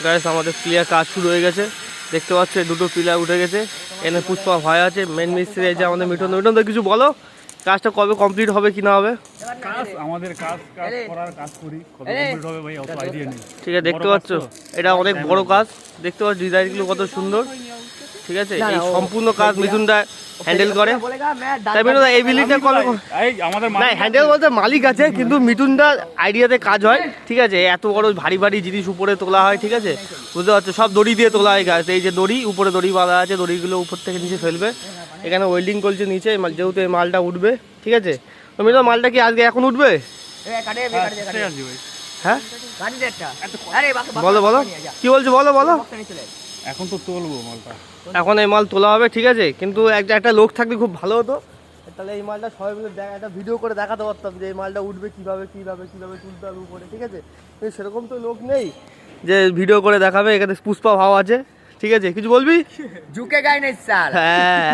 Guys আমাদের clear কাজ শুরু হয়ে গেছে, দেখতে পাচ্ছ দুটো পিলার উঠে গেছে। এখানে পুষ্পা ভয় আছে, মেন মিস্ত্রি এই যে আমাদের মিঠুন। মিঠুন কিছু বলো, কাজটা কবে কমপ্লিট হবে কি না হবে? কাজ আমাদের কাজ করার কাজ করি, কবে কমপ্লিট হবে ভাই অত আইডিয়া নেই। ঠিক আছে, দেখতে পাচ্ছ এটা অনেক বড় কাজ, দেখতে পাচ্ছ ডিজাইনগুলো কত সুন্দর। ঠিক আছে, এই সম্পূর্ণ কাজ মিঠুনদা হ্যান্ডেল করে। তাই মিঠুনদা এই বিল্ডিংটা কবে আমাদের না হ্যান্ডেল বলতে মালিক আছে, কিন্তু মিঠুনদা আইডিয়াতে কাজ হয়। ঠিক আছে, এত বড় ভারী ভারী জিনিস উপরে তোলা হয়। ঠিক আছে, বুঝতে পারছো, সব দড়ি দিয়ে তোলা হয় গাছ। এই যে দড়ি, উপরে দড়ি বাঁধা আছে, দড়িগুলো উপর থেকে নিচে ফেলবে। এখানে ওয়েল্ডিং করছে নিচে, যেহেতু এই মালটা উঠবে। ঠিক আছে, তো মিঠুন মালটা কি আজকে এখন উঠবে? হ্যাঁ বলো বলো, কি বলছো বলো বলো। এখন তো তুলবো মালটা, এখন এই মাল তোলা হবে। ঠিক আছে, কিন্তু একটা লোক থাকলে খুব ভালো হতো, তাহলে এই মালটা সবাই মিলে একটা ভিডিও করে দেখাতে পারতাম যে এই মালটা উঠবে কিভাবে কিভাবে কিভাবে তুলতে হবে উপরে। ঠিক আছে, কিন্তু সেরকম তো লোক নেই যে ভিডিও করে দেখাবে। এখানে পুষ্পা ভাও আছে। ঠিক আছে, কিছু বলবি? ঝুঁকে গায়ে নেই সাল। হ্যাঁ।